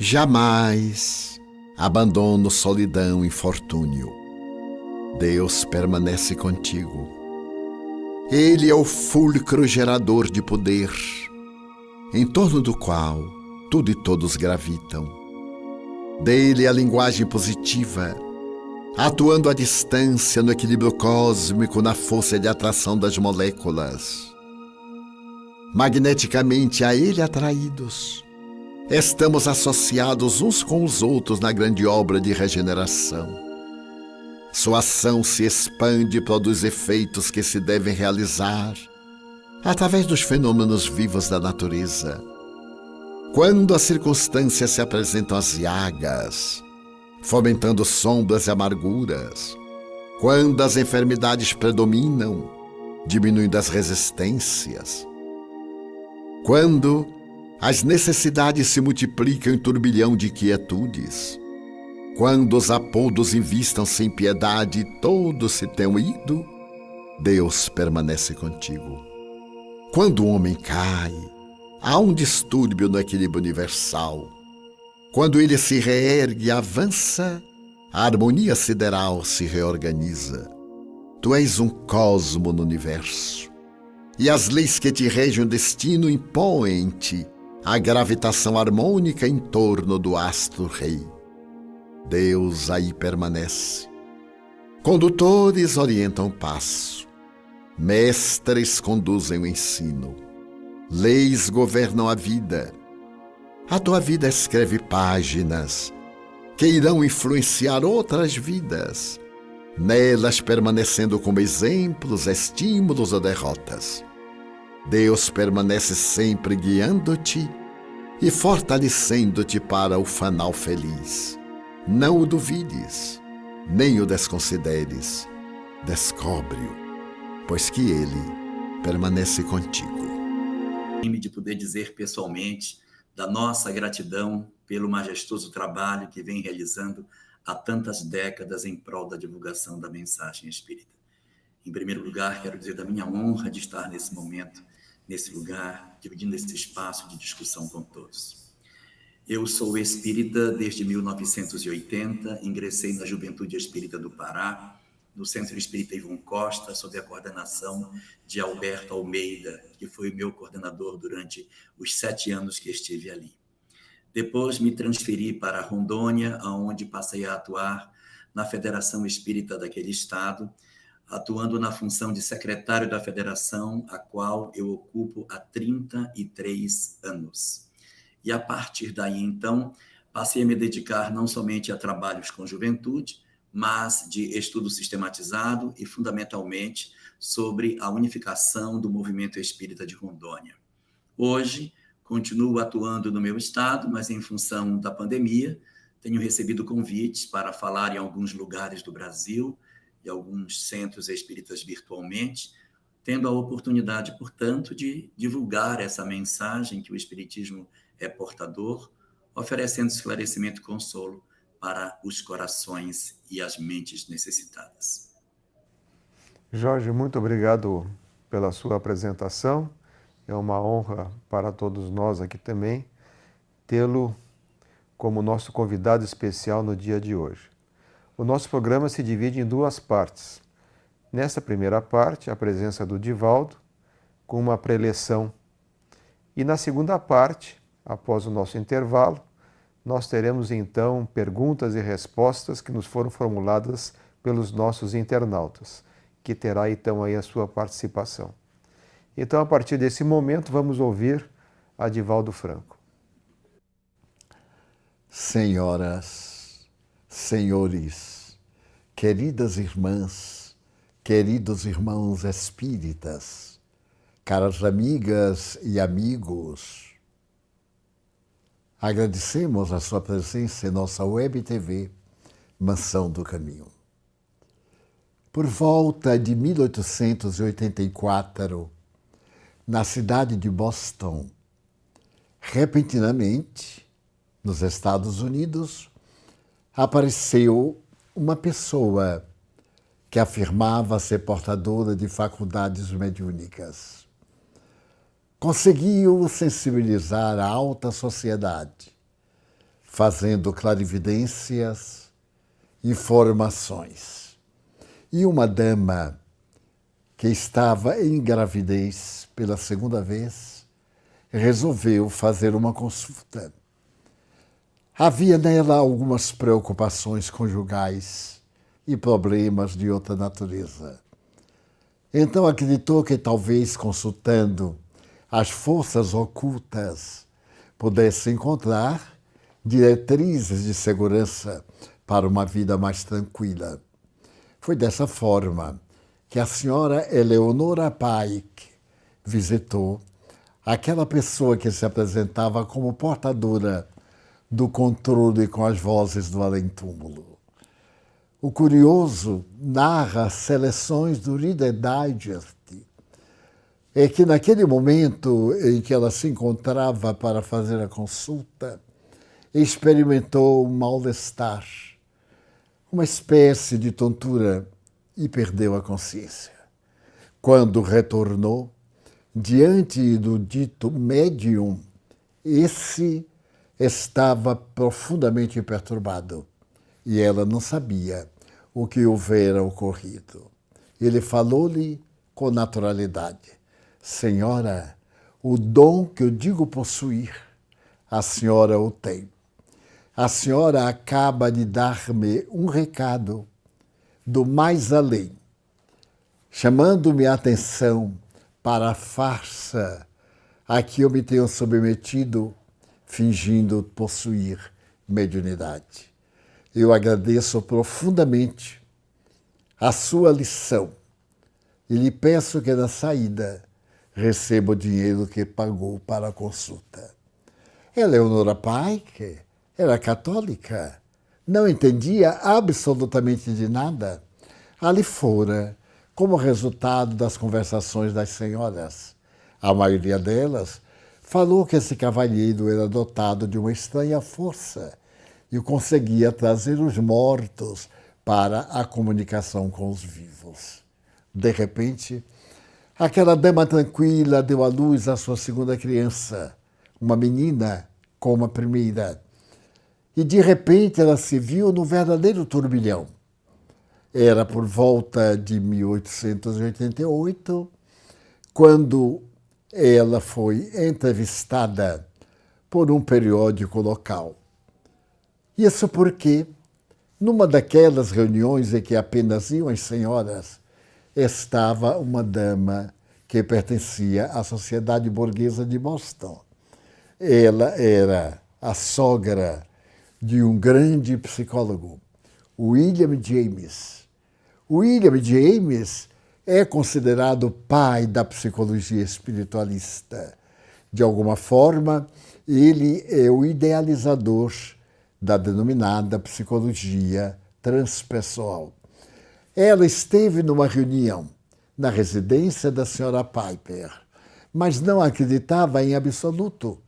Jamais abandono, solidão, infortúnio. Deus permanece contigo. Ele é o fulcro gerador de poder, em torno do qual tudo e todos gravitam. Dele é a linguagem positiva, atuando à distância no equilíbrio cósmico, na força de atração das moléculas. Magneticamente a ele atraídos, estamos associados uns com os outros na grande obra de regeneração. Sua ação se expande e produz efeitos que se devem realizar através dos fenômenos vivos da natureza. Quando as circunstâncias se apresentam aziagas, fomentando sombras e amarguras, quando as enfermidades predominam, diminuindo as resistências, quando as necessidades se multiplicam em turbilhão de quietudes, quando os apodos invistam sem piedade e todos se tenham ido, Deus permanece contigo. Quando o homem cai, há um distúrbio no equilíbrio universal. Quando ele se reergue e avança, a harmonia sideral se reorganiza. Tu és um cosmo no universo, e as leis que te regem o destino impõem-te a gravitação harmônica em torno do astro-rei. Deus aí permanece. Condutores orientam o passo, mestres conduzem o ensino, leis governam a vida. A tua vida escreve páginas que irão influenciar outras vidas, nelas permanecendo como exemplos, estímulos ou derrotas. Deus permanece sempre guiando-te e fortalecendo-te para o fanal feliz. Não o duvides, nem o desconsideres. Descobre-o, pois que ele permanece contigo. De poder dizer pessoalmente da nossa gratidão pelo majestoso trabalho que vem realizando há tantas décadas em prol da divulgação da mensagem espírita. Em primeiro lugar, quero dizer da minha honra de estar nesse momento, nesse lugar, dividindo esse espaço de discussão com todos. Eu sou espírita desde 1980, ingressei na Juventude Espírita do Pará, no Centro Espírita Ivon Costa, sob a coordenação de Alberto Almeida, que foi o meu coordenador durante os 7 anos que estive ali. Depois me transferi para Rondônia, onde passei a atuar na Federação Espírita daquele estado, atuando na função de secretário da federação, a qual eu ocupo há 33 anos. E a partir daí, então, passei a me dedicar não somente a trabalhos com juventude, mas de estudo sistematizado e, fundamentalmente, sobre a unificação do movimento espírita de Rondônia. Hoje, continuo atuando no meu estado, mas em função da pandemia, tenho recebido convites para falar em alguns lugares do Brasil e alguns centros espíritas virtualmente, tendo a oportunidade, portanto, de divulgar essa mensagem que o Espiritismo é portador, oferecendo esclarecimento e consolo para os corações e as mentes necessitadas. Jorge, muito obrigado pela sua apresentação. É uma honra para todos nós aqui também tê-lo como nosso convidado especial no dia de hoje. O nosso programa se divide em 2 partes. Nessa primeira parte, a presença do Divaldo, com uma preleção. E na segunda parte, após o nosso intervalo, nós teremos então perguntas e respostas que nos foram formuladas pelos nossos internautas, que terá então aí a sua participação. Então, a partir desse momento, vamos ouvir a Divaldo Franco. Senhoras, senhores, queridas irmãs, queridos irmãos espíritas, caras amigas e amigos, agradecemos a sua presença em nossa web TV, Mansão do Caminho. Por volta de 1884, na cidade de Boston, repentinamente, nos Estados Unidos, apareceu uma pessoa que afirmava ser portadora de faculdades mediúnicas. Conseguiu sensibilizar a alta sociedade, fazendo clarividências, informações. E uma dama que estava em gravidez pela segunda vez resolveu fazer uma consulta. Havia nela algumas preocupações conjugais e problemas de outra natureza. Então acreditou que talvez consultando as forças ocultas pudesse encontrar diretrizes de segurança para uma vida mais tranquila. Foi dessa forma que a senhora Eleonora Pike visitou aquela pessoa que se apresentava como portadora do controle com as vozes do além-túmulo. O curioso narra seleções do Reader Digest é que naquele momento em que ela se encontrava para fazer a consulta, experimentou um mal-estar, uma espécie de tontura e perdeu a consciência. Quando retornou, diante do dito médium, esse estava profundamente perturbado e ela não sabia o que houvera ocorrido. Ele falou-lhe com naturalidade: Senhora, o dom que eu digo possuir, a senhora o tem. A senhora acaba de dar-me um recado do mais além, chamando-me a atenção para a farsa a que eu me tenho submetido, fingindo possuir mediunidade. Eu agradeço profundamente a sua lição e lhe peço que na saída receba o dinheiro que pagou para a consulta. Eleonora Pike era católica, não entendia absolutamente de nada. Ali fora, como resultado das conversações das senhoras, a maioria delas falou que esse cavalheiro era dotado de uma estranha força e conseguia trazer os mortos para a comunicação com os vivos. De repente, aquela dama tranquila deu à luz a sua segunda criança, uma menina como a primeira. E de repente ela se viu num verdadeiro turbilhão. Era por volta de 1888, quando ela foi entrevistada por um periódico local. Isso porque, numa daquelas reuniões em que apenas iam as senhoras, estava uma dama que pertencia à Sociedade Burguesa de Boston. Ela era a sogra de um grande psicólogo, William James. William James é considerado o pai da psicologia espiritualista. De alguma forma, ele é o idealizador da denominada psicologia transpessoal. Ela esteve numa reunião na residência da senhora Piper, mas não acreditava em absoluto.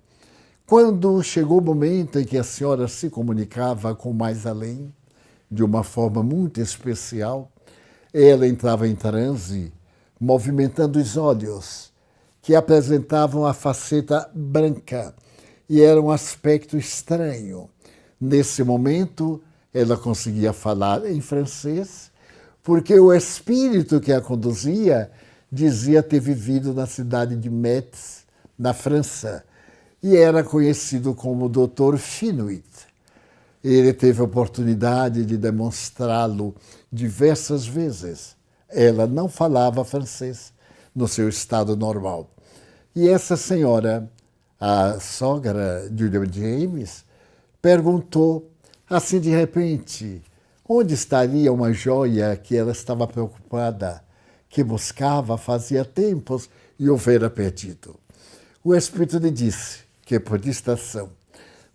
Quando chegou o momento em que a senhora se comunicava com o mais além, de uma forma muito especial, ela entrava em transe, movimentando os olhos, que apresentavam a faceta branca e era um aspecto estranho. Nesse momento, ela conseguia falar em francês, porque o espírito que a conduzia dizia ter vivido na cidade de Metz, na França, e era conhecido como Dr. Finuit. Ele teve a oportunidade de demonstrá-lo diversas vezes. Ela não falava francês no seu estado normal. E essa senhora, a sogra de William James, perguntou, assim de repente, onde estaria uma joia que ela estava preocupada, que buscava fazia tempos e houvera perdido. O espírito lhe disse que, por distração,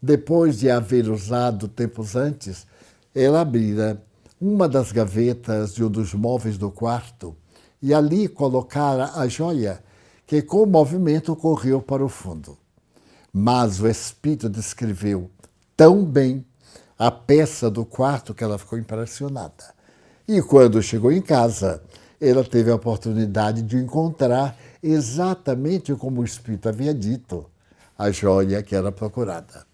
depois de haver usado tempos antes, ela abrira uma das gavetas de um dos móveis do quarto e ali colocara a joia, que com o movimento correu para o fundo. Mas o espírito descreveu tão bem a peça do quarto que ela ficou impressionada. E quando chegou em casa, ela teve a oportunidade de encontrar exatamente como o espírito havia dito, a joia que era procurada.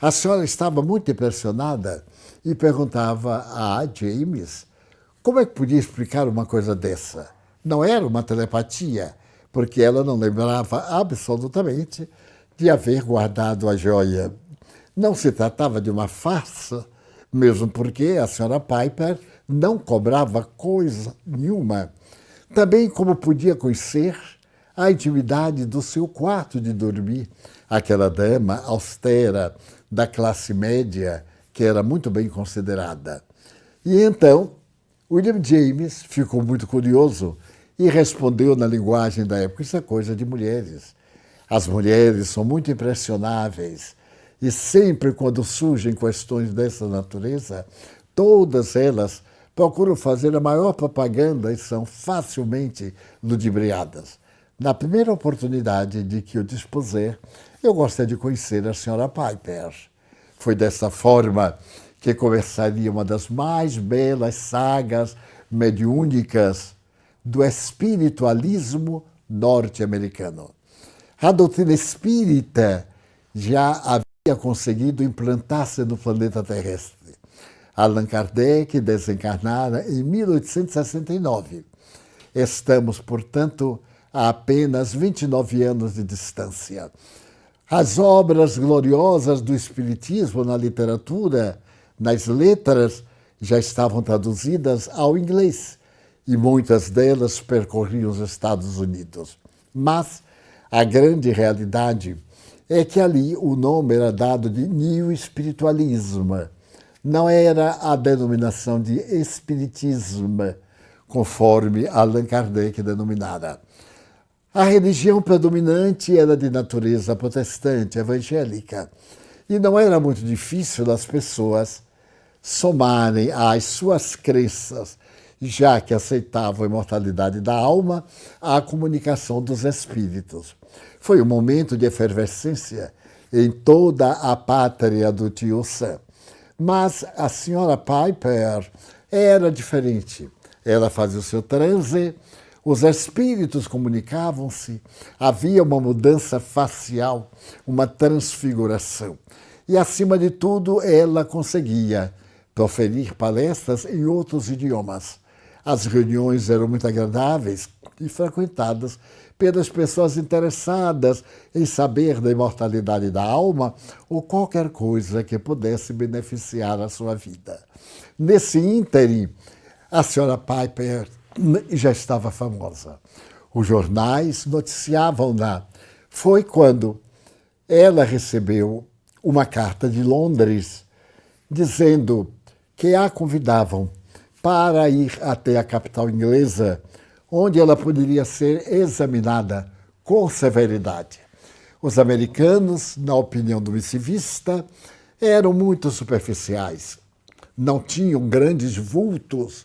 A senhora estava muito impressionada e perguntava a James como é que podia explicar uma coisa dessa. Não era uma telepatia, porque ela não lembrava absolutamente de haver guardado a joia. Não se tratava de uma farsa, mesmo porque a senhora Piper não cobrava coisa nenhuma. Também como podia conhecer a intimidade do seu quarto de dormir, aquela dama austera da classe média que era muito bem considerada. E então, William James ficou muito curioso e respondeu na linguagem da época: isso é coisa de mulheres. As mulheres são muito impressionáveis e sempre quando surgem questões dessa natureza, todas elas procuram fazer a maior propaganda e são facilmente ludibriadas. Na primeira oportunidade de que eu dispuser, eu gostaria de conhecer a senhora Piper. Foi dessa forma que começaria uma das mais belas sagas mediúnicas do espiritualismo norte-americano. A doutrina espírita já havia conseguido implantar-se no planeta terrestre. Allan Kardec desencarnara em 1869. Estamos, portanto, a apenas 29 anos de distância. As obras gloriosas do Espiritismo na literatura, nas letras, já estavam traduzidas ao inglês e muitas delas percorriam os Estados Unidos. Mas a grande realidade é que ali o nome era dado de New Spiritualism, não era a denominação de Espiritismo, conforme Allan Kardec denominara. A religião predominante era de natureza protestante, evangélica, e não era muito difícil as pessoas somarem às suas crenças, já que aceitavam a imortalidade da alma, a comunicação dos espíritos. Foi um momento de efervescência em toda a pátria do tio Sam. Mas a senhora Piper era diferente. Ela fazia o seu transe, os espíritos comunicavam-se, havia uma mudança facial, uma transfiguração. E, acima de tudo, ela conseguia proferir palestras em outros idiomas. As reuniões eram muito agradáveis e frequentadas pelas pessoas interessadas em saber da imortalidade da alma ou qualquer coisa que pudesse beneficiar a sua vida. Nesse ínterim, a senhora Piper já estava famosa. Os jornais noticiavam-na. Foi quando ela recebeu uma carta de Londres dizendo que a convidavam para ir até a capital inglesa, onde ela poderia ser examinada com severidade. Os americanos, na opinião do missivista, eram muito superficiais, não tinham grandes vultos.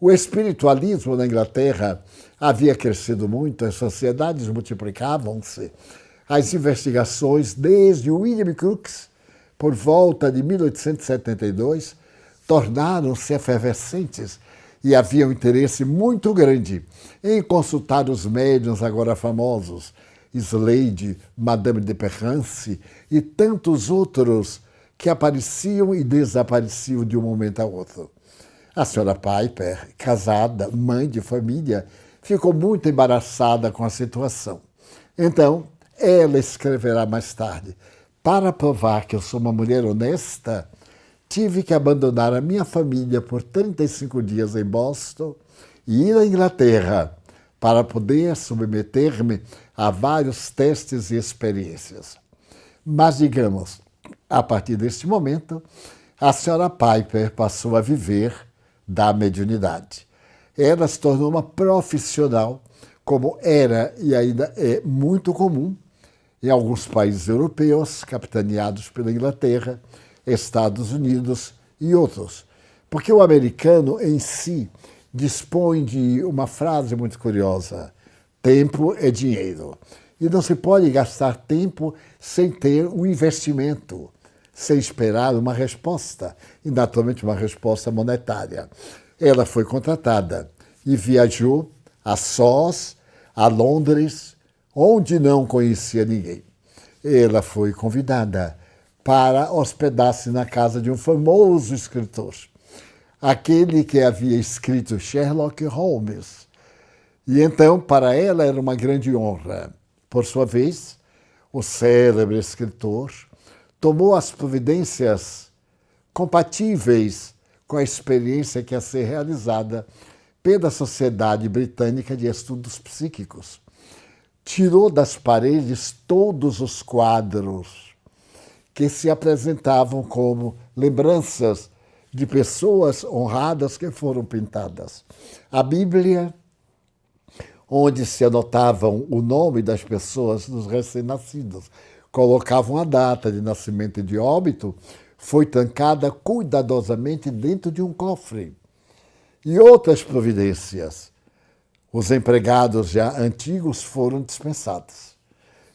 O espiritualismo na Inglaterra havia crescido muito, as sociedades multiplicavam-se, as investigações, desde William Crookes, por volta de 1872, tornaram-se efervescentes e havia um interesse muito grande em consultar os médiuns agora famosos, Slade, Madame de Perrance e tantos outros que apareciam e desapareciam de um momento a outro. A senhora Piper, casada, mãe de família, ficou muito embaraçada com a situação. Então, ela escreverá mais tarde: para provar que eu sou uma mulher honesta, tive que abandonar a minha família por 35 dias em Boston e ir à Inglaterra para poder submeter-me a vários testes e experiências. Mas, digamos, a partir deste momento, a senhora Piper passou a viver da mediunidade. Ela se tornou uma profissional, como era e ainda é muito comum em alguns países europeus, capitaneados pela Inglaterra, Estados Unidos e outros. Porque o americano em si dispõe de uma frase muito curiosa: tempo é dinheiro. E não se pode gastar tempo sem ter um investimento, sem esperar uma resposta, e naturalmente uma resposta monetária. Ela foi contratada e viajou a sós a Londres, onde não conhecia ninguém. Ela foi convidada para hospedar-se na casa de um famoso escritor, aquele que havia escrito Sherlock Holmes. E então, para ela, era uma grande honra. Por sua vez, o célebre escritor tomou as providências compatíveis com a experiência que ia ser realizada pela Sociedade Britânica de Estudos Psíquicos. Tirou das paredes todos os quadros que se apresentavam como lembranças de pessoas honradas que foram pintadas. A Bíblia, onde se anotavam o nome das pessoas dos recém-nascidos, colocavam a data de nascimento e de óbito, foi trancada cuidadosamente dentro de um cofre. E outras providências. Os empregados já antigos foram dispensados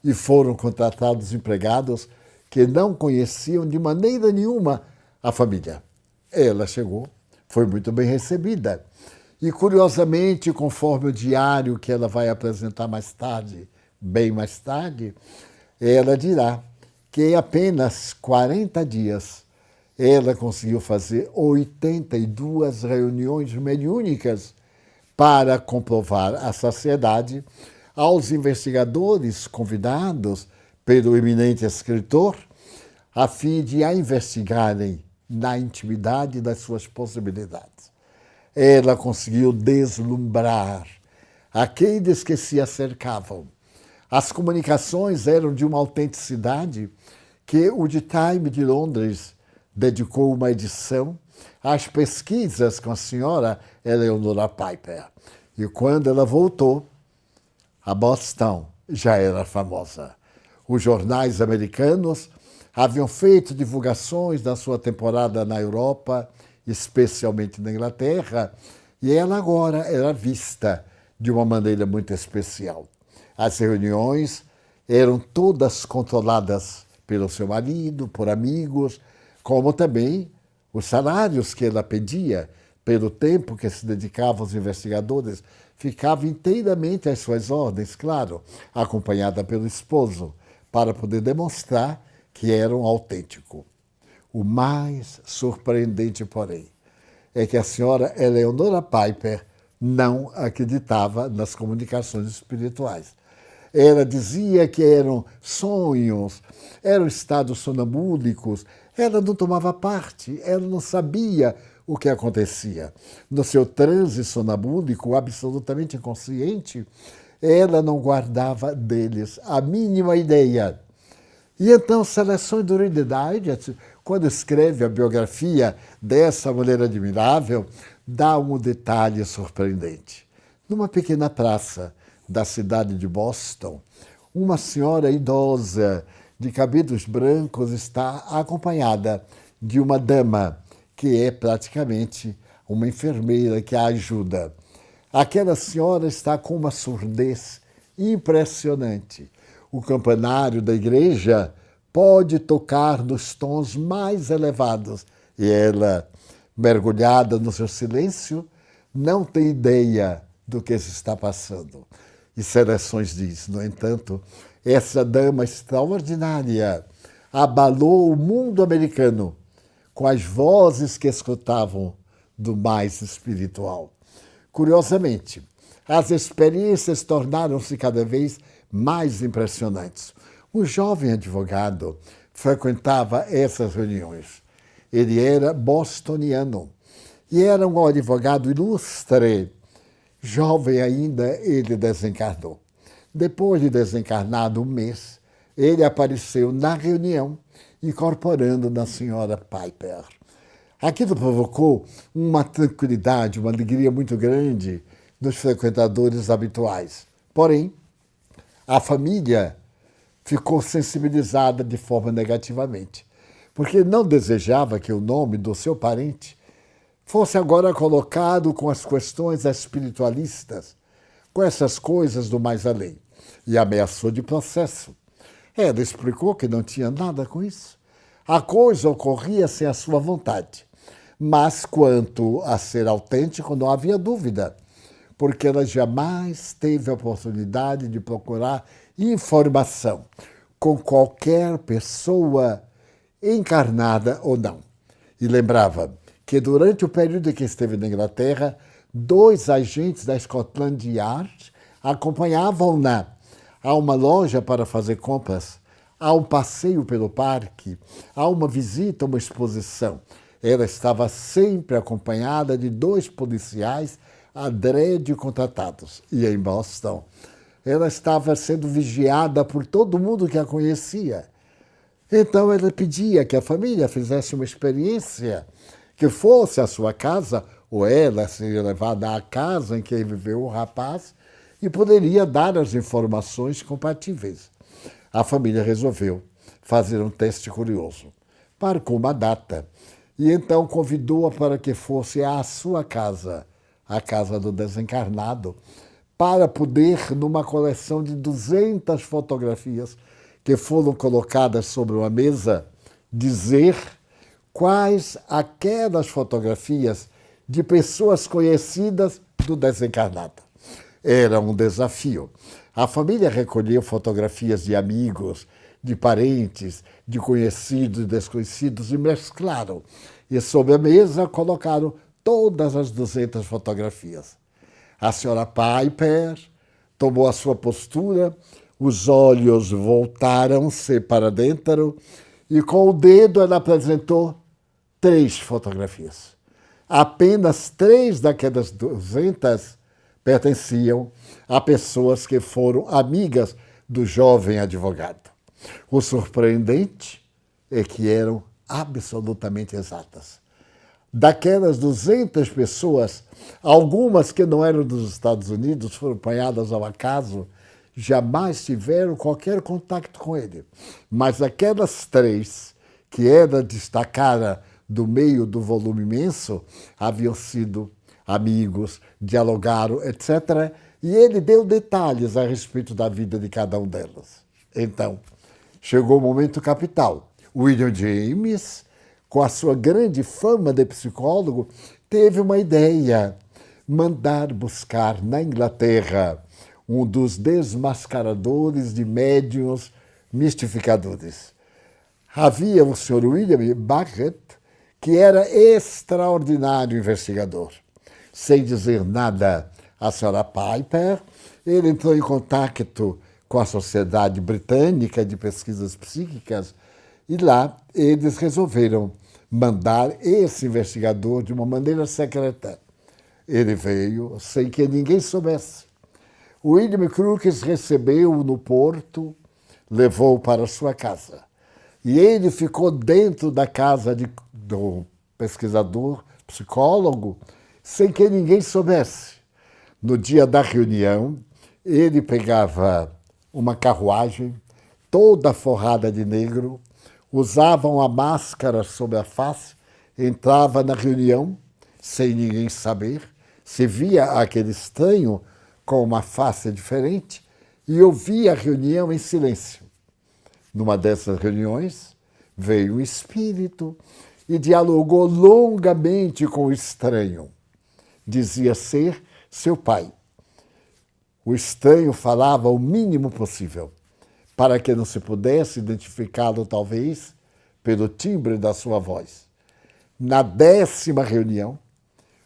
e foram contratados empregados que não conheciam de maneira nenhuma a família. Ela chegou, foi muito bem recebida. E, curiosamente, conforme o diário que ela vai apresentar mais tarde, bem mais tarde, ela dirá que em apenas 40 dias ela conseguiu fazer 82 reuniões mediúnicas para comprovar a saciedade aos investigadores convidados pelo eminente escritor, a fim de a investigarem na intimidade das suas possibilidades. Ela conseguiu deslumbrar aqueles que se acercavam. As comunicações eram de uma autenticidade que o The Times de Londres dedicou uma edição às pesquisas com a senhora Eleonora Piper. E quando ela voltou, a Boston já era famosa. Os jornais americanos haviam feito divulgações da sua temporada na Europa, especialmente na Inglaterra, e ela agora era vista de uma maneira muito especial. As reuniões eram todas controladas pelo seu marido, por amigos, como também os salários que ela pedia pelo tempo que se dedicava aos investigadores ficava inteiramente às suas ordens, claro, acompanhada pelo esposo, para poder demonstrar que era um autêntico. O mais surpreendente, porém, é que a senhora Eleonora Piper não acreditava nas comunicações espirituais. Ela dizia que eram sonhos, eram estados sonambúlicos. Ela não tomava parte, ela não sabia o que acontecia. No seu transe sonambúlico, absolutamente inconsciente, ela não guardava deles a mínima ideia. E então, Seleções do Reader Digest, quando escreve a biografia dessa mulher admirável, dá um detalhe surpreendente. Numa pequena praça da cidade de Boston, uma senhora idosa de cabelos brancos está acompanhada de uma dama, que é praticamente uma enfermeira que a ajuda. Aquela senhora está com uma surdez impressionante. O campanário da igreja pode tocar nos tons mais elevados e ela, mergulhada no seu silêncio, não tem ideia do que se está passando. E Seleções diz, no entanto, essa dama extraordinária abalou o mundo americano com as vozes que escutavam do mais espiritual. Curiosamente, as experiências tornaram-se cada vez mais impressionantes. Um jovem advogado frequentava essas reuniões. Ele era bostoniano e era um advogado ilustre. Jovem ainda, ele desencarnou. Depois de desencarnado um mês, ele apareceu na reunião, incorporando na senhora Piper. Aquilo provocou uma tranquilidade, uma alegria muito grande dos frequentadores habituais. Porém, a família ficou sensibilizada de forma negativamente, porque não desejava que o nome do seu parente fosse agora colocado com as questões espiritualistas, com essas coisas do mais além, e ameaçou de processo. Ela explicou que não tinha nada com isso. A coisa ocorria sem a sua vontade, mas quanto a ser autêntico não havia dúvida, porque ela jamais teve a oportunidade de procurar informação com qualquer pessoa encarnada ou não. E lembrava que durante o período em que esteve na Inglaterra, 2 agentes da Scotland Yard acompanhavam-na a uma loja para fazer compras, a um passeio pelo parque, a uma visita a uma exposição. Ela estava sempre acompanhada de 2 policiais adrede contratados. E em Boston, ela estava sendo vigiada por todo mundo que a conhecia. Então ela pedia que a família fizesse uma experiência, que fosse à sua casa, ou ela seria levada à casa em que viveu o rapaz, e poderia dar as informações compatíveis. A família resolveu fazer um teste curioso. Marcou uma data e então convidou-a para que fosse à sua casa, a casa do desencarnado, para poder, numa coleção de 200 fotografias que foram colocadas sobre uma mesa, dizer quais aquelas fotografias de pessoas conhecidas do desencarnado. Era um desafio. A família recolheu fotografias de amigos, de parentes, de conhecidos e desconhecidos e mesclaram. E sobre a mesa colocaram todas as 200 fotografias. A senhora Piper tomou a sua postura, os olhos voltaram-se para dentro e com o dedo ela apresentou 3 fotografias. Apenas 3 daquelas 200 pertenciam a pessoas que foram amigas do jovem advogado. O surpreendente é que eram absolutamente exatas. Daquelas 200 pessoas, algumas que não eram dos Estados Unidos, foram apanhadas ao acaso, jamais tiveram qualquer contato com ele. Mas aquelas 3 que ela destacara do meio do volume imenso, haviam sido amigos, dialogaram, etc. E ele deu detalhes a respeito da vida de cada um delas. Então, chegou o momento capital. William James, com a sua grande fama de psicólogo, teve uma ideia: mandar buscar na Inglaterra um dos desmascaradores de médiuns mistificadores. Havia o Sr. William Bucket, que era extraordinário investigador. Sem dizer nada à Sra. Piper, ele entrou em contato com a Sociedade Britânica de Pesquisas Psíquicas e lá eles resolveram mandar esse investigador de uma maneira secreta. Ele veio sem que ninguém soubesse. William Crookes recebeu-o no porto, levou-o para sua casa. E ele ficou dentro da casa do pesquisador, psicólogo, sem que ninguém soubesse. No dia da reunião, ele pegava uma carruagem toda forrada de negro, usava uma máscara sobre a face, entrava na reunião sem ninguém saber, se via aquele estranho com uma face diferente e ouvia a reunião em silêncio. Numa dessas reuniões, veio um espírito e dialogou longamente com o estranho. Dizia ser seu pai. O estranho falava o mínimo possível, para que não se pudesse identificá-lo, talvez, pelo timbre da sua voz. Na 10ª reunião,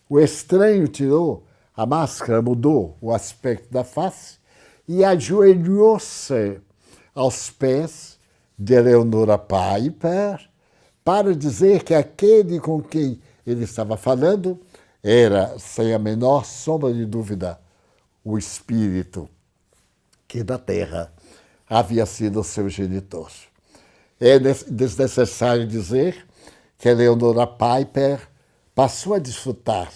o estranho tirou a máscara, mudou o aspecto da face e ajoelhou-se aos pés de Eleonora Piper para dizer que aquele com quem ele estava falando era, sem a menor sombra de dúvida, o espírito que da Terra havia sido seu genitor. É desnecessário dizer que Eleonora Piper passou a desfrutar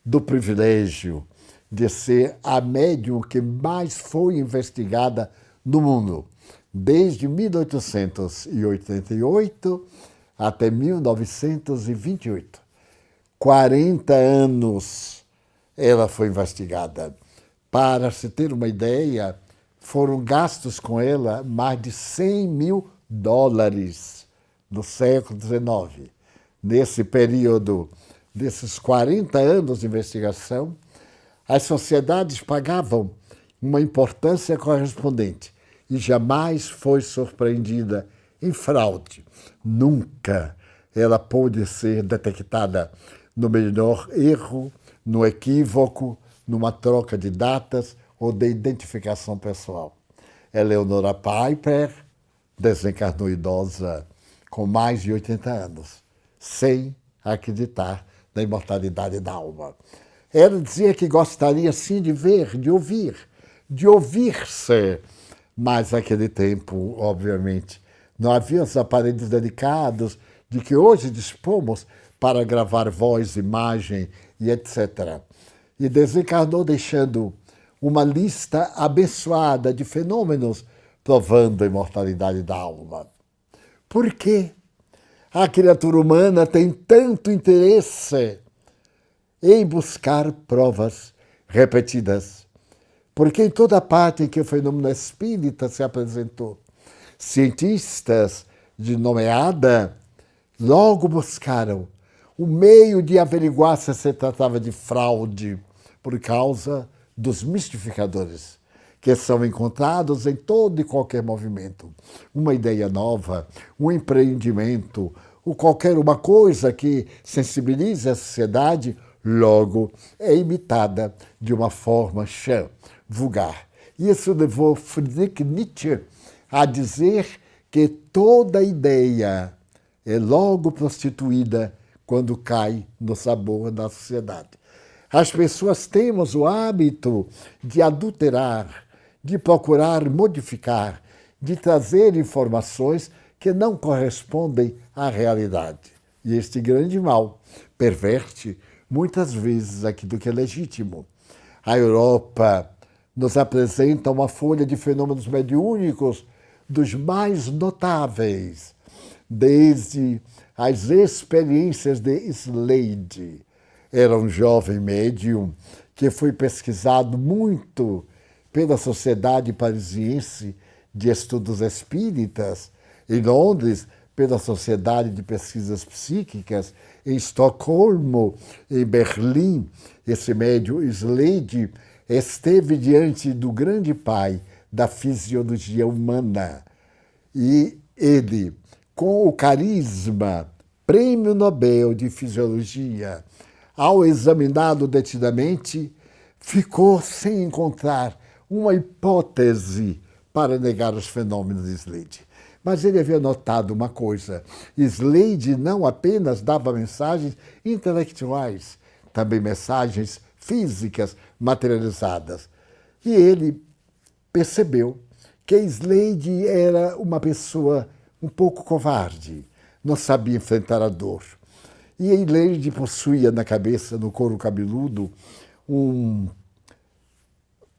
do privilégio de ser a médium que mais foi investigada no mundo, desde 1888 até 1928. 40 anos ela foi investigada. Para se ter uma ideia, foram gastos com ela mais de $100 mil no século XIX. Nesse período, desses 40 anos de investigação, as sociedades pagavam uma importância correspondente e jamais foi surpreendida em fraude. Nunca ela pôde ser detectada no menor erro, no equívoco, numa troca de datas ou de identificação pessoal. Eleonora Piper desencarnou idosa com mais de 80 anos, sem acreditar na imortalidade da alma. Ela dizia que gostaria sim de ver, de ouvir-se, mas naquele tempo, obviamente, não havia os aparelhos delicados de que hoje dispomos para gravar voz, imagem e etc. E desencarnou deixando uma lista abençoada de fenômenos provando a imortalidade da alma. Por quê? A criatura humana tem tanto interesse em buscar provas repetidas. Porque em toda parte em que o fenômeno espírita se apresentou, cientistas de nomeada logo buscaram o meio de averiguar se tratava de fraude por causa dos mistificadores, que são encontrados em todo e qualquer movimento. Uma ideia nova, um empreendimento, ou qualquer uma coisa que sensibilize a sociedade, logo é imitada de uma forma chã, vulgar. Isso levou Friedrich Nietzsche a dizer que toda ideia é logo prostituída quando cai no sabor da sociedade. As pessoas temos o hábito de adulterar, de procurar modificar, de trazer informações que não correspondem à realidade. E este grande mal perverte muitas vezes aquilo que é legítimo. A Europa nos apresenta uma folha de fenômenos mediúnicos dos mais notáveis, desde as experiências de Slade. Era um jovem médium que foi pesquisado muito pela Sociedade Parisiense de Estudos Espíritas, em Londres, pela Sociedade de Pesquisas Psíquicas, em Estocolmo, em Berlim. Esse médium Slade esteve diante do grande pai da fisiologia humana. E ele, com o carisma, Prêmio Nobel de Fisiologia, ao examiná-lo detidamente, ficou sem encontrar uma hipótese para negar os fenômenos de Slade. Mas ele havia notado uma coisa: Slade não apenas dava mensagens intelectuais, também mensagens físicas materializadas. E ele percebeu que Slade era uma pessoa um pouco covarde, não sabia enfrentar a dor. E Slade possuía na cabeça, no couro cabeludo,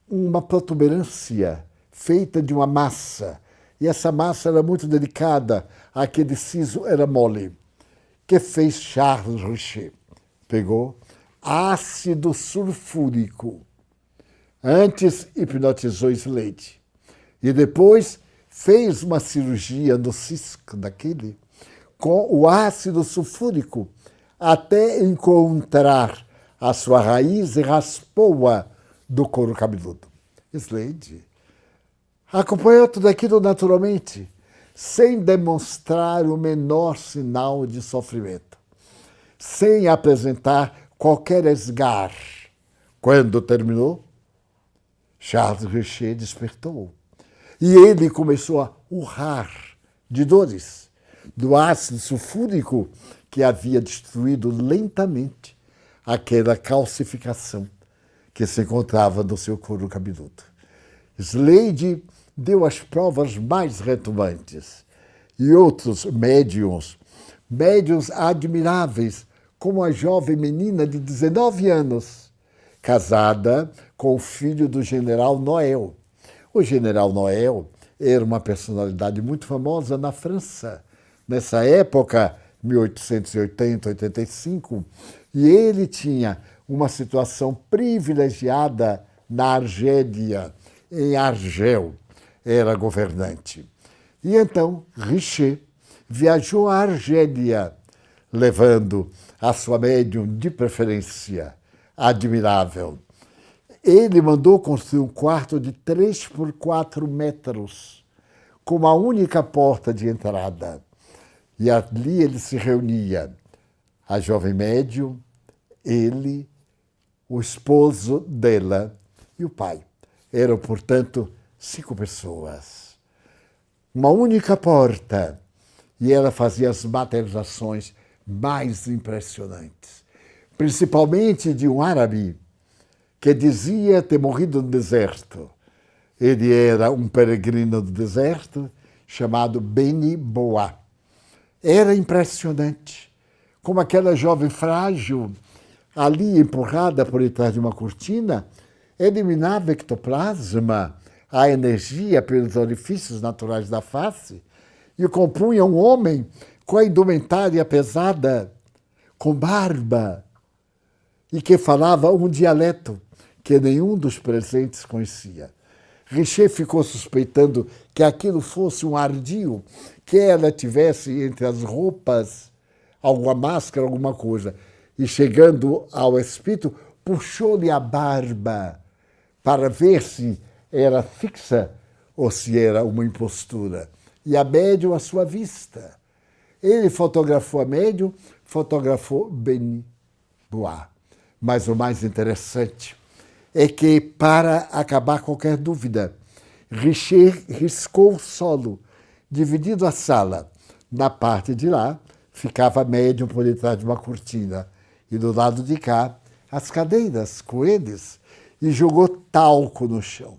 uma protuberância feita de uma massa. E essa massa era muito delicada, aquele siso era mole. Que fez Charles Richer? Pegou ácido sulfúrico. Antes hipnotizou Slade. E depois fez uma cirurgia no cisco daquele com o ácido sulfúrico até encontrar a sua raiz e raspou-a do couro cabeludo. Slade acompanhou tudo aquilo naturalmente, sem demonstrar o menor sinal de sofrimento, sem apresentar qualquer esgar. Quando terminou, Charles Richer despertou e ele começou a urrar de dores do ácido sulfúrico que havia destruído lentamente aquela calcificação que se encontrava no seu couro cabeludo. Slade deu as provas mais retumbantes. E outros médiums admiráveis, como a jovem menina de 19 anos, casada com o filho do general Noel. O general Noel era uma personalidade muito famosa na França, nessa época, 1880-85, e ele tinha uma situação privilegiada na Argélia, em Argel, era governante. E então Richer viajou à Argélia, levando a sua médium de preferência, admirável. Ele mandou construir um quarto de 3 por 4 metros, com uma única porta de entrada. E ali ele se reunia, a jovem médium, ele, o esposo dela e o pai. Eram, portanto, 5 pessoas. Uma única porta. E ela fazia as materializações mais impressionantes. Principalmente de um árabe que dizia ter morrido no deserto. Ele era um peregrino do deserto chamado Beni Boa. Era impressionante como aquela jovem frágil, ali empurrada por detrás de uma cortina, eliminava ectoplasma, a energia pelos orifícios naturais da face, e compunha um homem com a indumentária pesada, com barba, e que falava um dialeto que nenhum dos presentes conhecia. Richer ficou suspeitando que aquilo fosse um ardil, que ela tivesse entre as roupas alguma máscara, alguma coisa. E chegando ao espírito, puxou-lhe a barba para ver se era fixa ou se era uma impostura. E a médium à sua vista. Ele fotografou a médium, fotografou Beni Boa. Mas o mais interessante é que, para acabar qualquer dúvida, Richer riscou o solo, dividindo a sala. Na parte de lá, ficava a médium por detrás de uma cortina. E do lado de cá, as cadeiras com eles, e jogou talco no chão.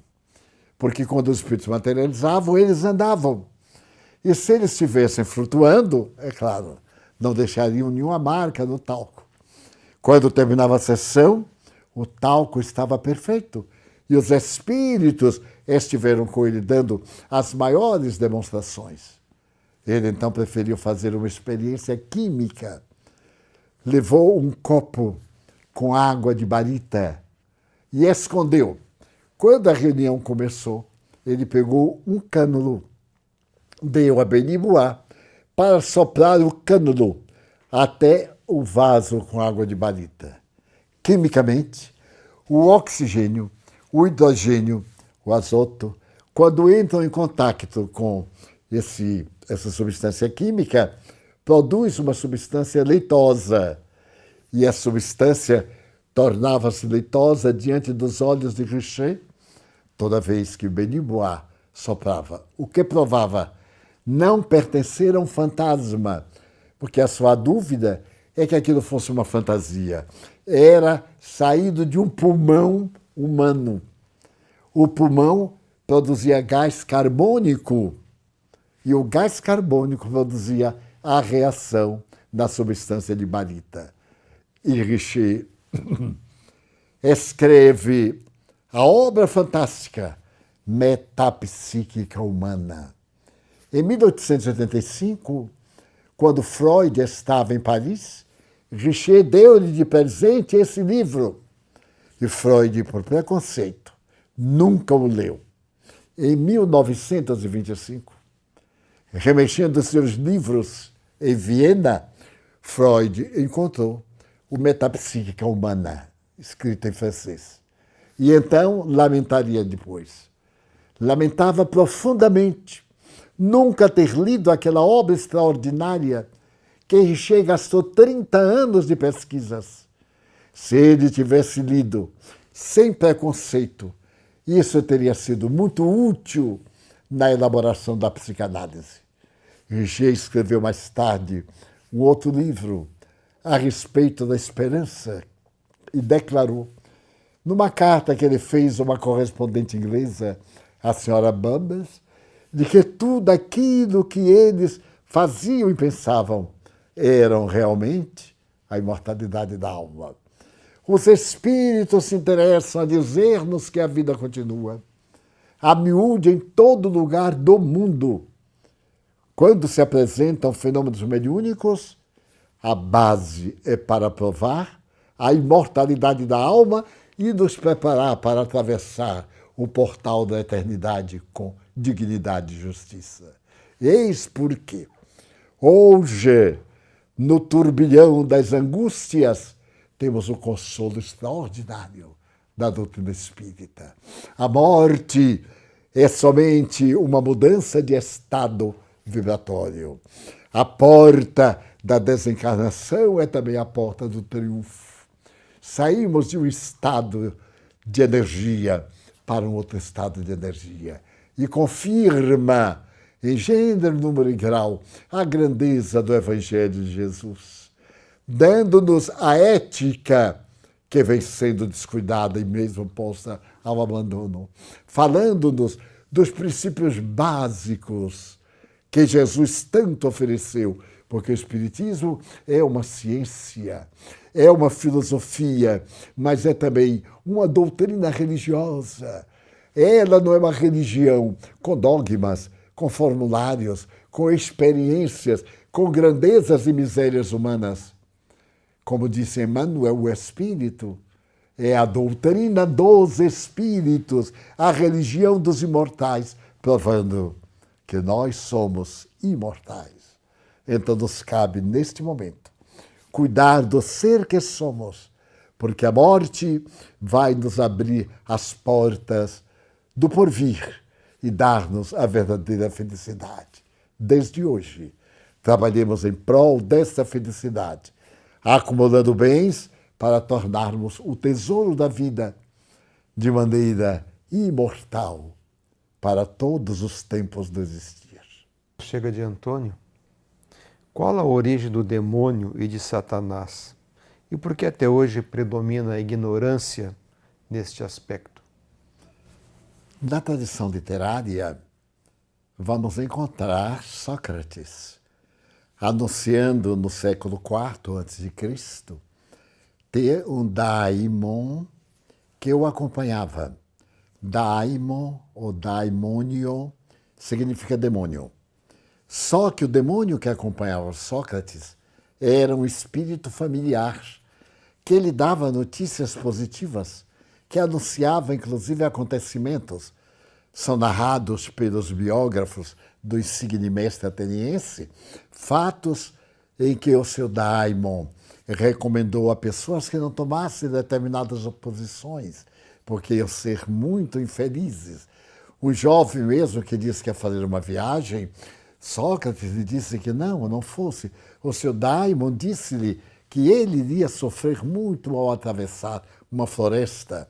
Porque quando os espíritos materializavam, eles andavam. E se eles estivessem flutuando, é claro, não deixariam nenhuma marca no talco. Quando terminava a sessão, o talco estava perfeito. E os espíritos estiveram com ele dando as maiores demonstrações. Ele então preferiu fazer uma experiência química. Levou um copo com água de barita e escondeu. Quando a reunião começou, ele pegou um cânulo, deu a Beni Boa para soprar o cânulo até o vaso com água de barita. Quimicamente, o oxigênio, o hidrogênio, o azoto, quando entram em contato com essa substância química, produz uma substância leitosa. E a substância tornava-se leitosa diante dos olhos de Richer toda vez que o Beni Boa soprava. O que provava não pertencer a um fantasma, porque a sua dúvida é que aquilo fosse uma fantasia. Era saído de um pulmão humano. O pulmão produzia gás carbônico e o gás carbônico produzia a reação da substância de barita. E Richer escreve a obra fantástica Metapsíquica Humana. Em 1885, quando Freud estava em Paris, Richer deu-lhe de presente esse livro. E Freud, por preconceito, nunca o leu. Em 1925, remexendo seus livros em Viena, Freud encontrou o Metapsíquica Humana, escrito em francês. E então lamentaria depois. Lamentava profundamente nunca ter lido aquela obra extraordinária que Richer gastou 30 anos de pesquisas. Se ele tivesse lido sem preconceito, isso teria sido muito útil na elaboração da psicanálise. Richer escreveu mais tarde um outro livro a respeito da esperança e declarou, numa carta que ele fez a uma correspondente inglesa, a senhora Bumpers, de que tudo aquilo que eles faziam e pensavam eram realmente a imortalidade da alma. Os espíritos se interessam a dizer-nos que a vida continua, a miúde em todo lugar do mundo. Quando se apresentam fenômenos mediúnicos, a base é para provar a imortalidade da alma e nos preparar para atravessar o portal da eternidade com dignidade e justiça. Eis porque hoje, no turbilhão das angústias, temos o consolo extraordinário da doutrina espírita. A morte é somente uma mudança de estado vibratório. A porta da desencarnação é também a porta do triunfo. Saímos de um estado de energia para um outro estado de energia. E confirma, em gênero, número e grau, a grandeza do Evangelho de Jesus, dando-nos a ética que vem sendo descuidada e mesmo posta ao abandono, falando-nos dos princípios básicos que Jesus tanto ofereceu, porque o Espiritismo é uma ciência, é uma filosofia, mas é também uma doutrina religiosa. Ela não é uma religião com dogmas, com formulários, com experiências, com grandezas e misérias humanas. Como disse Emmanuel, o Espírito é a doutrina dos Espíritos, a religião dos imortais, provando que nós somos imortais. Então nos cabe, neste momento, cuidar do ser que somos, porque a morte vai nos abrir as portas do porvir e dar-nos a verdadeira felicidade. Desde hoje, trabalhemos em prol dessa felicidade, acumulando bens para tornarmos o tesouro da vida de maneira imortal para todos os tempos do existir. Chega de Antônio. Qual a origem do demônio e de Satanás? E por que até hoje predomina a ignorância neste aspecto? Na tradição literária, vamos encontrar Sócrates anunciando no século IV a.C. ter um daimon que o acompanhava. Daimon ou daimônio significa demônio. Só que o demônio que acompanhava Sócrates era um espírito familiar que lhe dava notícias positivas, que anunciava inclusive acontecimentos. São narrados pelos biógrafos do insigne mestre ateniense fatos em que o seu daimon recomendou a pessoas que não tomassem determinadas posições, porque iam ser muito infelizes. O jovem mesmo que disse que ia fazer uma viagem, Sócrates lhe disse que não fosse. O seu daimon disse-lhe que ele iria sofrer muito ao atravessar uma floresta.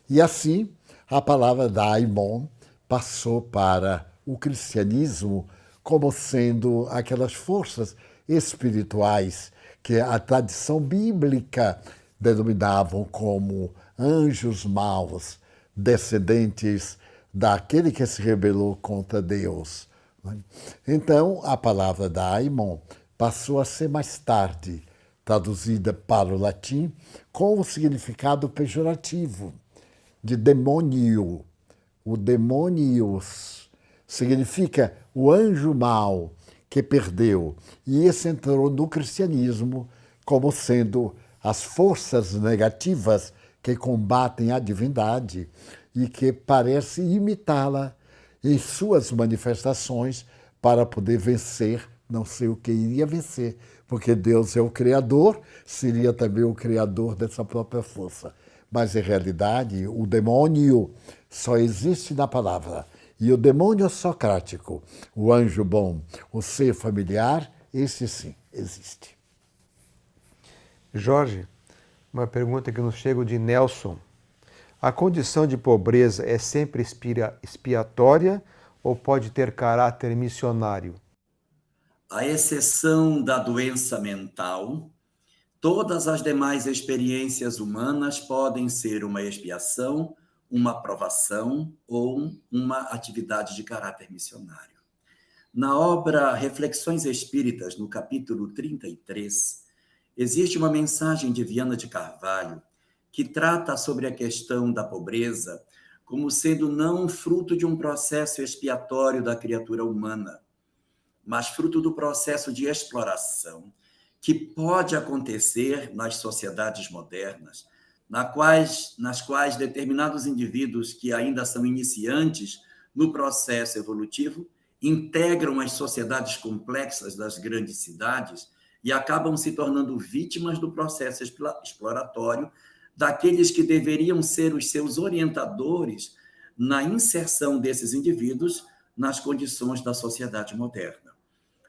E assim, a palavra daimon passou para o cristianismo como sendo aquelas forças espirituais que a tradição bíblica denominavam como anjos maus, descendentes daquele que se rebelou contra Deus. Então, a palavra daimon passou a ser mais tarde traduzida para o latim com o significado pejorativo de demônio. O demonius significa o anjo mau que perdeu. E esse entrou no cristianismo como sendo as forças negativas que combatem a divindade e que parece imitá-la em suas manifestações para poder vencer, não sei o que iria vencer, porque Deus é o Criador, seria também o Criador dessa própria força. Mas, em realidade, o demônio só existe na palavra. E o demônio socrático, o anjo bom, o ser familiar, esse sim existe. Jorge, uma pergunta que nos chega de Nelson. A condição de pobreza é sempre expiatória ou pode ter caráter missionário? À exceção da doença mental, todas as demais experiências humanas podem ser uma expiação, uma provação ou uma atividade de caráter missionário. Na obra Reflexões Espíritas, no capítulo 33, existe uma mensagem de Viana de Carvalho que trata sobre a questão da pobreza como sendo não fruto de um processo expiatório da criatura humana, mas fruto do processo de exploração que pode acontecer nas sociedades modernas, nas quais determinados indivíduos que ainda são iniciantes no processo evolutivo integram as sociedades complexas das grandes cidades e acabam se tornando vítimas do processo exploratório daqueles que deveriam ser os seus orientadores na inserção desses indivíduos nas condições da sociedade moderna.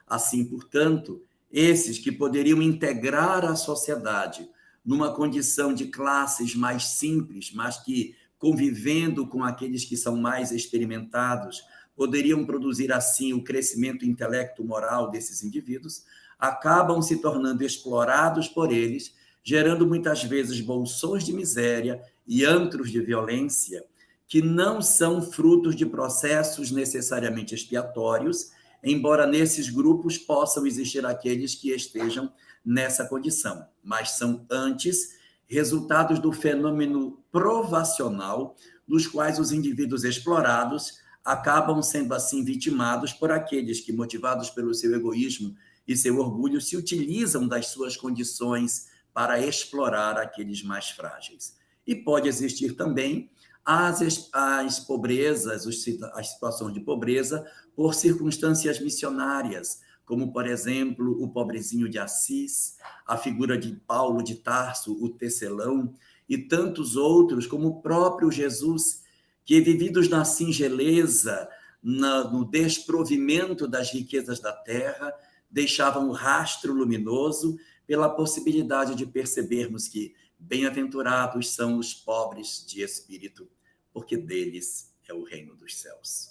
Assim, portanto, esses que poderiam integrar a sociedade numa condição de classes mais simples, mas que, convivendo com aqueles que são mais experimentados, poderiam produzir, assim, o crescimento intelecto-moral desses indivíduos, acabam se tornando explorados por eles, gerando muitas vezes bolsões de miséria e antros de violência, que não são frutos de processos necessariamente expiatórios, embora nesses grupos possam existir aqueles que estejam nessa condição, mas são antes resultados do fenômeno provacional, dos quais os indivíduos explorados acabam sendo assim vitimados por aqueles que, motivados pelo seu egoísmo e seu orgulho, se utilizam das suas condições para explorar aqueles mais frágeis. E pode existir também as pobrezas, as situações de pobreza por circunstâncias missionárias, como, por exemplo, o pobrezinho de Assis, a figura de Paulo de Tarso, o tecelão, e tantos outros, como o próprio Jesus, que, vividos na singeleza, no desprovimento das riquezas da terra, deixavam um rastro luminoso pela possibilidade de percebermos que bem-aventurados são os pobres de espírito, porque deles é o reino dos céus.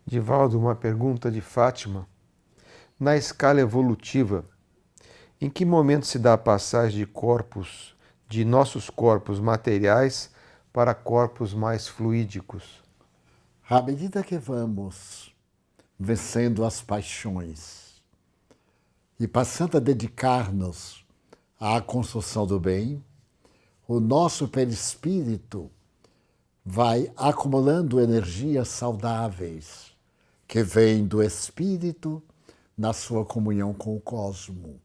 Divaldo, uma pergunta de Fátima. Na escala evolutiva, em que momento se dá a passagem de nossos corpos materiais para corpos mais fluídicos? À medida que vamos vencendo as paixões e passando a dedicar-nos à construção do bem, o nosso perispírito vai acumulando energias saudáveis que vêm do espírito na sua comunhão com o cosmo.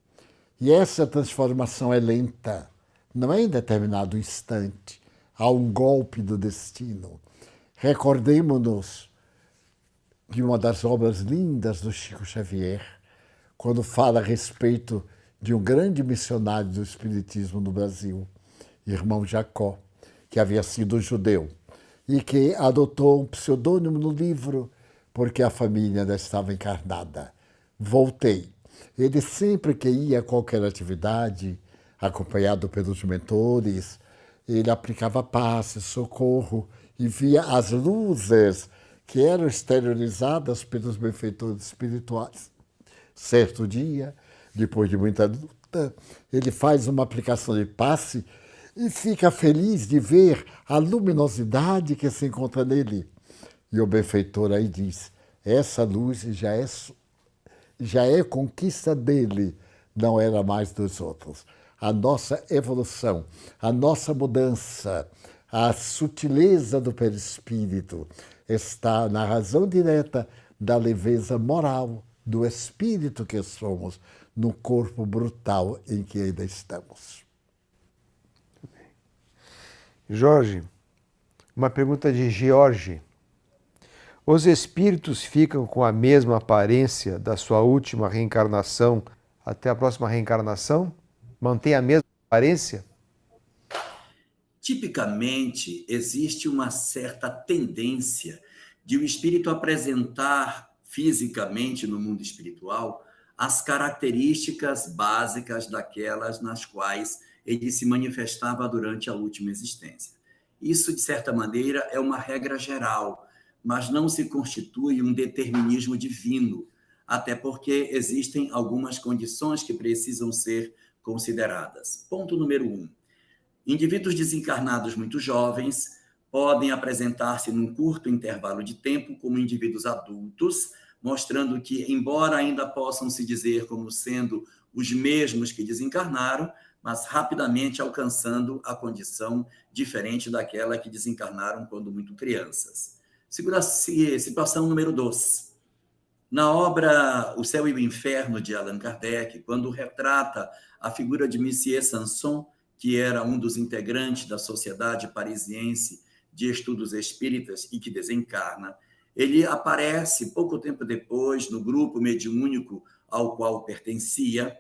E essa transformação é lenta, não é em determinado instante, há um golpe do destino. Recordemo-nos de uma das obras lindas do Chico Xavier, quando fala a respeito de um grande missionário do Espiritismo no Brasil, irmão Jacó, que havia sido judeu e que adotou um pseudônimo no livro porque a família ainda estava encarnada. Voltei. Ele sempre que ia a qualquer atividade, acompanhado pelos mentores, ele aplicava passe, socorro e via as luzes que eram exteriorizadas pelos benfeitores espirituais. Certo dia, depois de muita luta, ele faz uma aplicação de passe e fica feliz de ver a luminosidade que se encontra nele. E o benfeitor aí diz, essa luz já é conquista dele, não era mais dos outros. A nossa evolução, a nossa mudança, a sutileza do perispírito está na razão direta da leveza moral do espírito que somos, no corpo brutal em que ainda estamos. Jorge, uma pergunta de George. Os espíritos ficam com a mesma aparência da sua última reencarnação até a próxima reencarnação? Mantém a mesma aparência? Tipicamente, existe uma certa tendência de o espírito apresentar fisicamente no mundo espiritual as características básicas daquelas nas quais ele se manifestava durante a última existência. Isso, de certa maneira, é uma regra geral, mas não se constitui um determinismo divino, até porque existem algumas condições que precisam ser consideradas. Ponto número 1. Indivíduos desencarnados muito jovens podem apresentar-se num curto intervalo de tempo como indivíduos adultos, mostrando que, embora ainda possam se dizer como sendo os mesmos que desencarnaram, mas rapidamente alcançando a condição diferente daquela que desencarnaram quando muito crianças. Situação número 2. Na obra O Céu e o Inferno, de Allan Kardec, quando retrata a figura de Monsieur Sanson, que era um dos integrantes da Sociedade Parisiense de Estudos Espíritas e que desencarna, ele aparece pouco tempo depois no grupo mediúnico ao qual pertencia,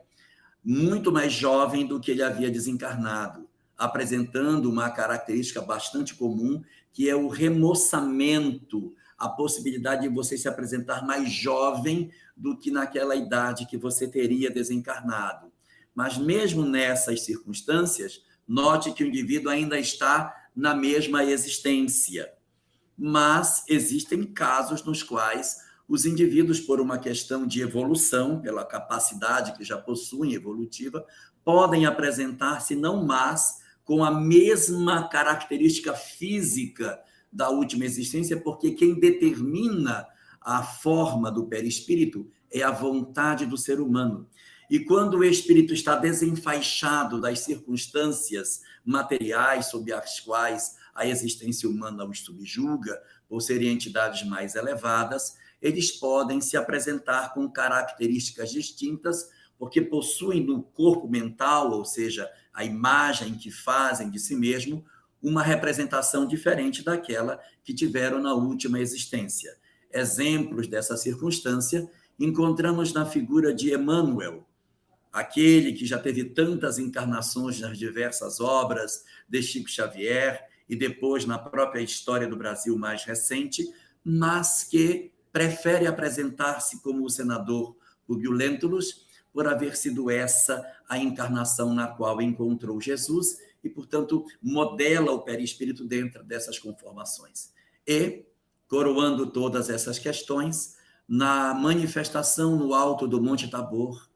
muito mais jovem do que ele havia desencarnado. apresentando uma característica bastante comum, que é o remoçamento, a possibilidade de você se apresentar mais jovem do que naquela idade que você teria desencarnado. Mas mesmo nessas circunstâncias, note que o indivíduo ainda está na mesma existência. Mas existem casos nos quais os indivíduos, por uma questão de evolução, pela capacidade que já possuem evolutiva, podem apresentar-se não mais com a mesma característica física da última existência, porque quem determina a forma do perispírito é a vontade do ser humano. E quando o espírito está desenfaixado das circunstâncias materiais sob as quais a existência humana os subjuga, por serem entidades mais elevadas, eles podem se apresentar com características distintas, porque possuem no corpo mental, ou seja, a imagem que fazem de si mesmo, uma representação diferente daquela que tiveram na última existência. Exemplos dessa circunstância encontramos na figura de Emmanuel, aquele que já teve tantas encarnações nas diversas obras de Chico Xavier e depois na própria história do Brasil mais recente, mas que prefere apresentar-se como o senador Publio Lentulus, por haver sido essa a encarnação na qual encontrou Jesus e, portanto, modela o perispírito dentro dessas conformações. E, coroando todas essas questões, na manifestação no alto do Monte Tabor,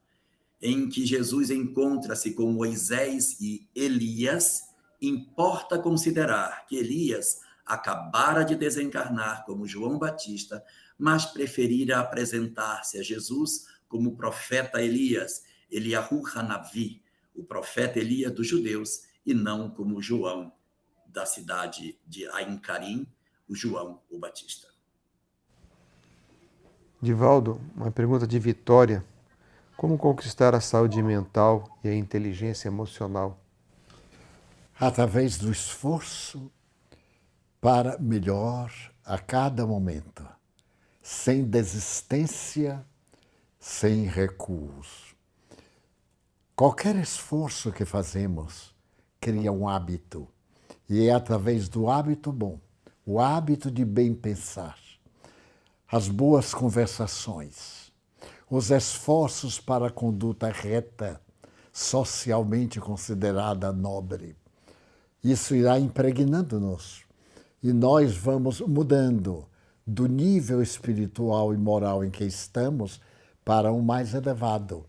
em que Jesus encontra-se com Moisés e Elias, importa considerar que Elias acabara de desencarnar como João Batista, mas preferira apresentar-se a Jesus como profeta Elias, Eliahu Hanavi, o profeta Elias dos judeus, e não como João da cidade de Ain Karim, o João o Batista. Divaldo, uma pergunta de Vitória. Como conquistar a saúde mental e a inteligência emocional? Através do esforço para melhor a cada momento, sem desistência, sem recuos. Qualquer esforço que fazemos cria um hábito, e é através do hábito bom, o hábito de bem pensar, as boas conversações, os esforços para a conduta reta, socialmente considerada nobre. Isso irá impregnando-nos e nós vamos mudando do nível espiritual e moral em que estamos para um mais elevado.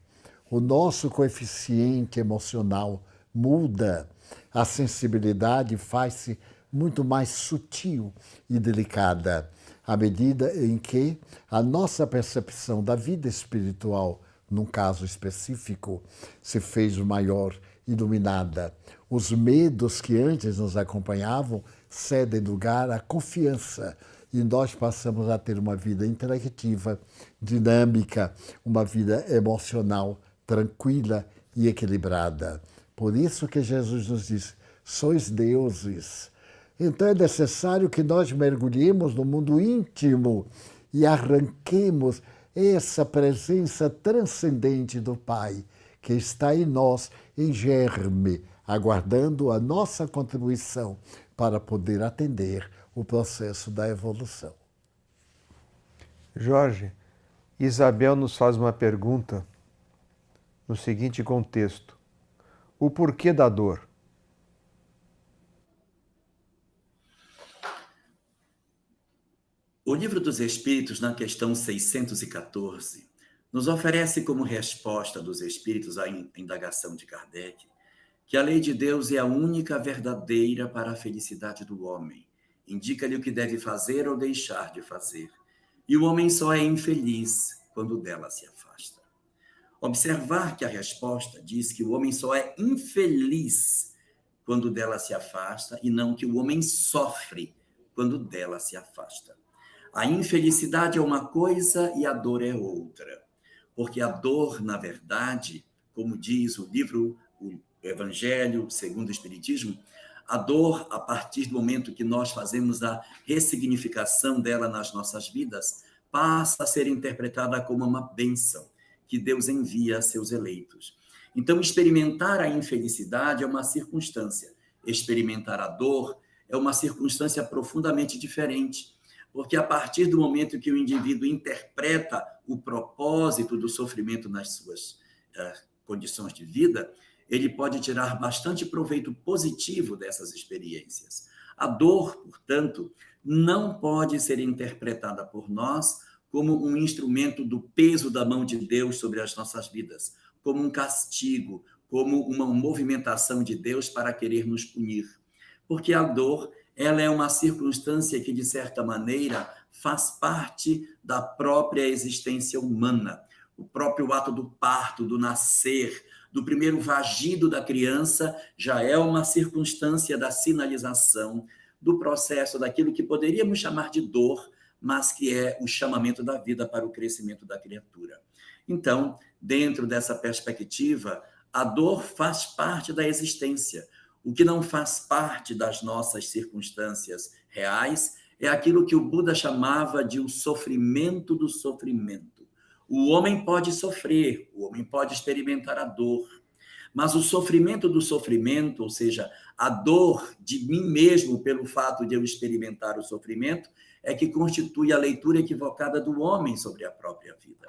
O nosso coeficiente emocional muda, a sensibilidade faz-se muito mais sutil e delicada, à medida em que a nossa percepção da vida espiritual, num caso específico, se fez maior, iluminada. Os medos que antes nos acompanhavam cedem lugar à confiança e nós passamos a ter uma vida intelectiva, dinâmica, uma vida emocional tranquila e equilibrada. Por isso que Jesus nos diz, sois deuses. Então é necessário que nós mergulhemos no mundo íntimo e arranquemos essa presença transcendente do Pai, que está em nós, em germe, aguardando a nossa contribuição para poder atender o processo da evolução. Jorge, Isabel nos faz uma pergunta no seguinte contexto: o porquê da dor? O Livro dos Espíritos, na questão 614, nos oferece como resposta dos Espíritos à indagação de Kardec que a lei de Deus é a única verdadeira para a felicidade do homem. Indica-lhe o que deve fazer ou deixar de fazer. E o homem só é infeliz quando dela se afasta. Observar que a resposta diz que o homem só é infeliz quando dela se afasta e não que o homem sofre quando dela se afasta. A infelicidade é uma coisa e a dor é outra. Porque a dor, na verdade, como diz o livro, o Evangelho segundo o Espiritismo, a dor, a partir do momento que nós fazemos a ressignificação dela nas nossas vidas, passa a ser interpretada como uma bênção que Deus envia a seus eleitos. Então, experimentar a infelicidade é uma circunstância experimentar a dor é uma circunstância profundamente diferente, porque a partir do momento que o indivíduo interpreta o propósito do sofrimento nas suas condições de vida, ele pode tirar bastante proveito positivo dessas experiências. A dor, portanto, não pode ser interpretada por nós como um instrumento do peso da mão de Deus sobre as nossas vidas, como um castigo, como uma movimentação de Deus para querer nos punir. Porque a dor, ela é uma circunstância que, de certa maneira, faz parte da própria existência humana. O próprio ato do parto, do nascer, do primeiro vagido da criança, já é uma circunstância da sinalização do processo daquilo que poderíamos chamar de dor, mas que é o chamamento da vida para o crescimento da criatura. Então, dentro dessa perspectiva, a dor faz parte da existência. O que não faz parte das nossas circunstâncias reais é aquilo que o Buda chamava de o sofrimento do sofrimento. O homem pode sofrer, o homem pode experimentar a dor, mas o sofrimento do sofrimento, ou seja, a dor de mim mesmo pelo fato de eu experimentar o sofrimento, é que constitui a leitura equivocada do homem sobre a própria vida.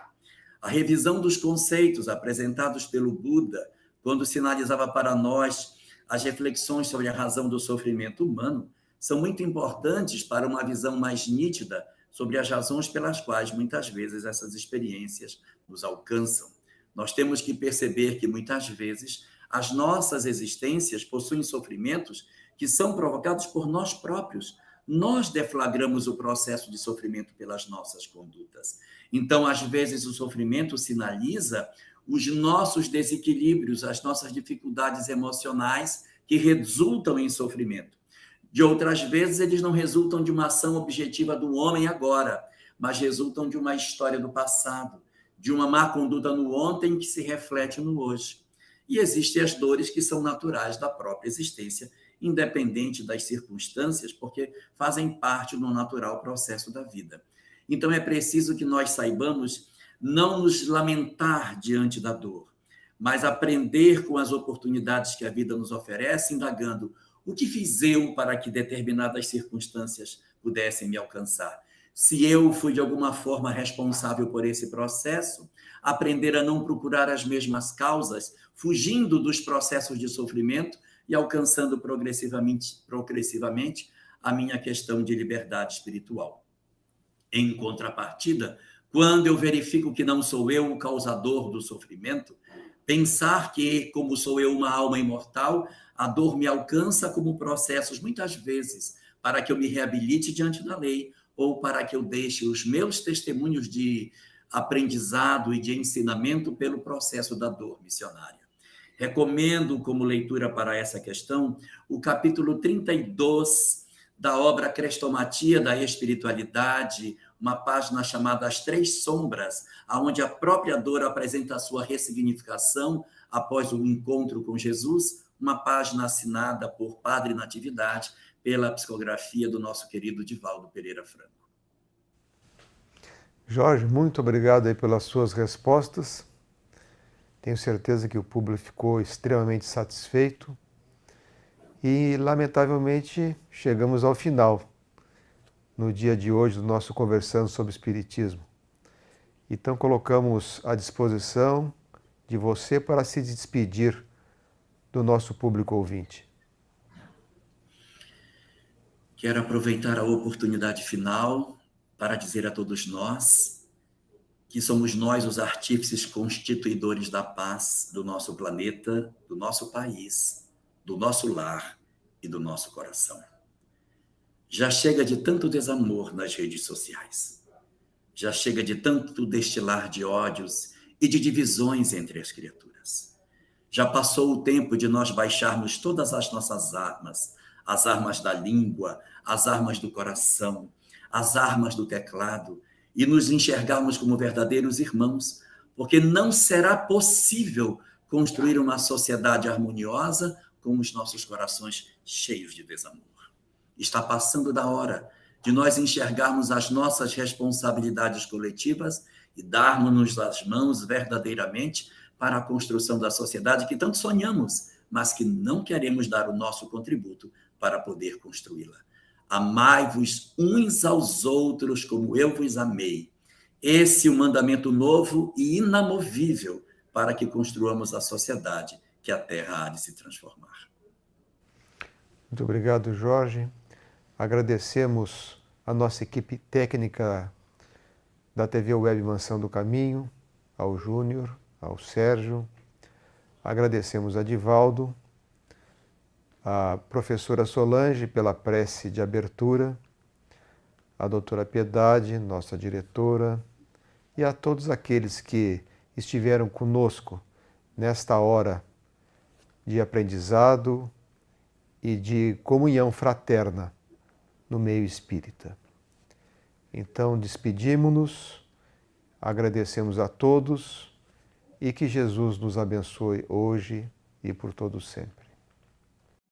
A revisão dos conceitos apresentados pelo Buda, quando sinalizava para nós as reflexões sobre a razão do sofrimento humano, são muito importantes para uma visão mais nítida sobre as razões pelas quais, muitas vezes, essas experiências nos alcançam. Nós temos que perceber que, muitas vezes, as nossas existências possuem sofrimentos que são provocados por nós próprios. Nós deflagramos o processo de sofrimento pelas nossas condutas. Então, às vezes, o sofrimento sinaliza os nossos desequilíbrios, as nossas dificuldades emocionais que resultam em sofrimento. De outras vezes, eles não resultam de uma ação objetiva do homem agora, mas resultam de uma história do passado, de uma má conduta no ontem que se reflete no hoje. E existem as dores que são naturais da própria existência, independente das circunstâncias, porque fazem parte do natural processo da vida. Então, é preciso que nós saibamos não nos lamentar diante da dor, mas aprender com as oportunidades que a vida nos oferece, indagando o que fiz eu para que determinadas circunstâncias pudessem me alcançar. Se eu fui de alguma forma responsável por esse processo, aprender a não procurar as mesmas causas, fugindo dos processos de sofrimento e alcançando progressivamente a minha questão de liberdade espiritual. Em contrapartida, quando eu verifico que não sou eu o causador do sofrimento, pensar que, como sou eu uma alma imortal, a dor me alcança como processos, muitas vezes, para que eu me reabilite diante da lei, ou para que eu deixe os meus testemunhos de aprendizado e de ensinamento pelo processo da dor missionária. Recomendo como leitura para essa questão o capítulo 32 da obra Crestomatia da Espiritualidade, uma página chamada As Três Sombras, onde a própria dor apresenta a sua ressignificação após o encontro com Jesus, uma página assinada por Padre Natividade, pela psicografia do nosso querido Divaldo Pereira Franco. Jorge, muito obrigado aí pelas suas respostas. Tenho certeza que o público ficou extremamente satisfeito e, lamentavelmente, chegamos ao final, no dia de hoje, do nosso Conversando sobre Espiritismo. Então, colocamos à disposição de você para se despedir do nosso público ouvinte. Quero aproveitar a oportunidade final para dizer a todos nós que somos nós os artífices constituidores da paz do nosso planeta, do nosso país, do nosso lar e do nosso coração. Já chega de tanto desamor nas redes sociais. Já chega de tanto destilar de ódios e de divisões entre as criaturas. Já passou o tempo de nós baixarmos todas as nossas armas, as armas da língua, as armas do coração, as armas do teclado, e nos enxergarmos como verdadeiros irmãos, porque não será possível construir uma sociedade harmoniosa com os nossos corações cheios de desamor. Está passando da hora de nós enxergarmos as nossas responsabilidades coletivas e darmos-nos as mãos verdadeiramente para a construção da sociedade que tanto sonhamos, mas que não queremos dar o nosso contributo para poder construí-la. Amai-vos uns aos outros como eu vos amei. Esse é o mandamento novo e inamovível para que construamos a sociedade que a Terra há de se transformar. Muito obrigado, Jorge. Agradecemos a nossa equipe técnica da TV Web Mansão do Caminho, ao Júnior, ao Sérgio. Agradecemos a Divaldo, a professora Solange pela prece de abertura, a doutora Piedade, nossa diretora, e a todos aqueles que estiveram conosco nesta hora de aprendizado e de comunhão fraterna no meio espírita. Então, despedimos-nos, agradecemos a todos e que Jesus nos abençoe hoje e por todo sempre.